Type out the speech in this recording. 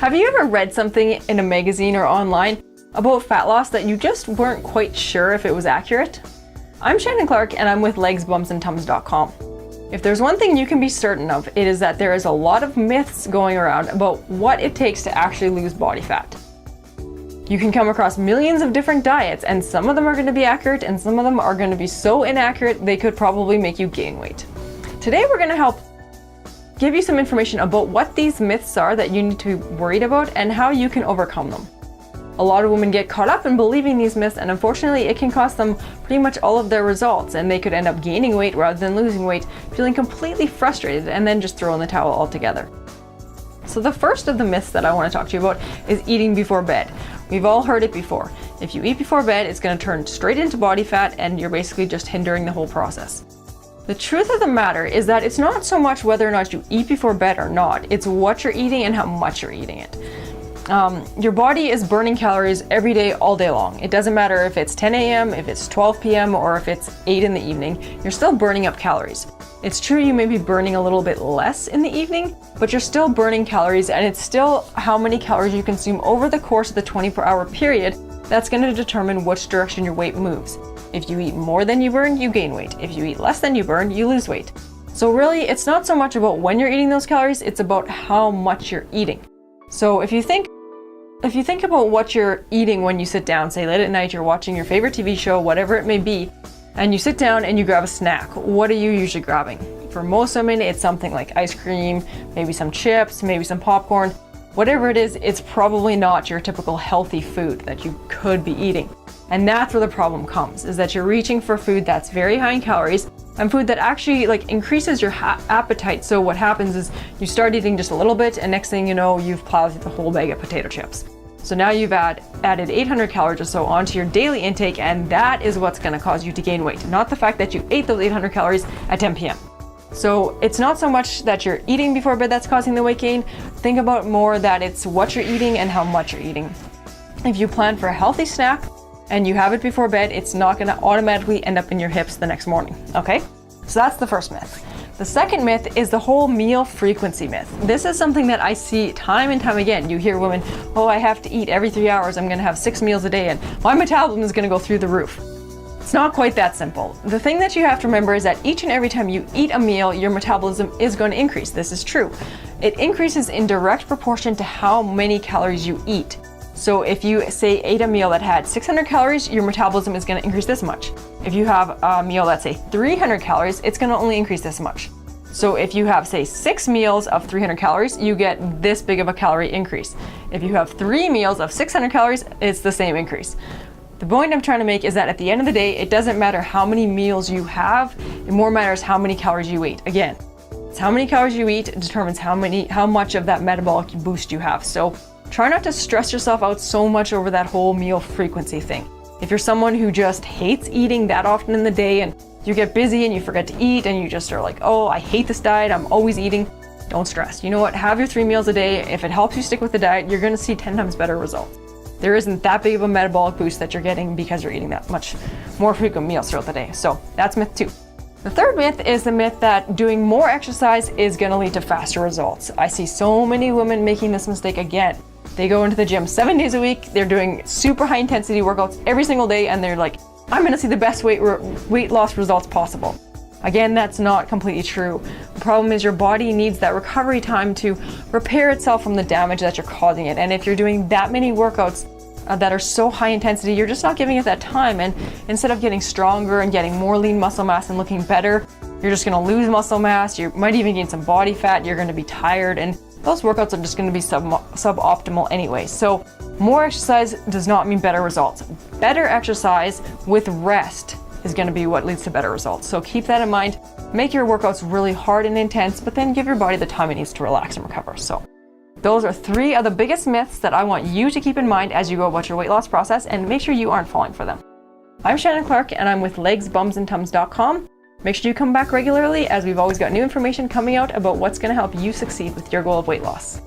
Have you ever read something in a magazine or online about fat loss that you just weren't quite sure if it was accurate? I'm Shannon Clark and I'm with Bums and Tums.com. If there's one thing you can be certain of, it is that there is a lot of myths going around about what it takes to actually lose body fat. You can come across millions of different diets, and some of them are going to be accurate and some of them are going to be so inaccurate they could probably make you gain weight. Today we're going to help give you some information about what these myths are that you need to be worried about and how you can overcome them. A lot of women get caught up in believing these myths, and unfortunately it can cost them pretty much all of their results, and they could end up gaining weight rather than losing weight, feeling completely frustrated and then just throw in the towel altogether. So the first of the myths that I want to talk to you about is eating before bed. We've all heard it before. If you eat before bed, it's going to turn straight into body fat and you're basically just hindering the whole process. The truth of the matter is that it's not so much whether or not you eat before bed or not, it's what you're eating and how much you're eating it. Your body is burning calories every day, all day long. It doesn't matter if it's 10 a.m., if it's 12 p.m., or if it's 8 in the evening, you're still burning up calories. It's true you may be burning a little bit less in the evening, but you're still burning calories, and it's still how many calories you consume over the course of the 24-hour period that's going to determine which direction your weight moves. If you eat more than you burn, you gain weight. If you eat less than you burn, you lose weight. So really, it's not so much about when you're eating those calories, it's about how much you're eating. So if you think about what you're eating when you sit down, say late at night, you're watching your favorite TV show, whatever it may be, and you sit down and you grab a snack, what are you usually grabbing? For most women, it's something like ice cream, maybe some chips, maybe some popcorn. Whatever it is, it's probably not your typical healthy food that you could be eating. And that's where the problem comes, is that you're reaching for food that's very high in calories and food that actually increases your appetite. So what happens is you start eating just a little bit, and next thing you know, you've plowed through the whole bag of potato chips. So now you've added 800 calories or so onto your daily intake, and that is what's going to cause you to gain weight, not the fact that you ate those 800 calories at 10 p.m. So it's not so much that you're eating before bed that's causing the weight gain. Think about more that it's what you're eating and how much you're eating. If you plan for a healthy snack and you have it before bed, it's not going to automatically end up in your hips the next morning, okay? So that's the first myth. The second myth is the whole meal frequency myth. This is something that I see time and time again. You hear women, oh, I have to eat every 3 hours, I'm going to have 6 meals a day, and my metabolism is going to go through the roof. It's not quite that simple. The thing that you have to remember is that each and every time you eat a meal, your metabolism is going to increase. This is true. It increases in direct proportion to how many calories you eat. So if you say ate a meal that had 600 calories, your metabolism is going to increase this much. If you have a meal that's say 300 calories, it's going to only increase this much. So if you have say 6 meals of 300 calories, you get this big of a calorie increase. If you have 3 meals of 600 calories, it's the same increase. The point I'm trying to make is that at the end of the day, it doesn't matter how many meals you have, it more matters how many calories you eat. Again, it's how many calories you eat determines how much of that metabolic boost you have. So try not to stress yourself out so much over that whole meal frequency thing. If you're someone who just hates eating that often in the day and you get busy and you forget to eat and you just are like, oh, I hate this diet, I'm always eating, don't stress. You know what? Have your 3 meals a day. If it helps you stick with the diet, you're going to see 10 times better results. There isn't that big of a metabolic boost that you're getting because you're eating that much more frequent meals throughout the day. So that's myth 2. The third myth is the myth that doing more exercise is going to lead to faster results. I see so many women making this mistake again. They go into the gym 7 days a week, they're doing super high intensity workouts every single day, and they're like, I'm going to see the best weight loss results possible. Again, that's not completely true. The problem is your body needs that recovery time to repair itself from the damage that you're causing it. And if you're doing that many workouts that are so high intensity, you're just not giving it that time. And instead of getting stronger and getting more lean muscle mass and looking better, you're just going to lose muscle mass. You might even gain some body fat. You're going to be tired, and those workouts are just going to be suboptimal anyway. So more exercise does not mean better results. Better exercise with rest is going to be what leads to better results. So keep that in mind. Make your workouts really hard and intense, but then give your body the time it needs to relax and recover. So those are 3 of the biggest myths that I want you to keep in mind as you go about your weight loss process, and make sure you aren't falling for them. I'm Shannon Clark and I'm with Bums and Tums.com. Make sure you come back regularly, as we've always got new information coming out about what's going to help you succeed with your goal of weight loss.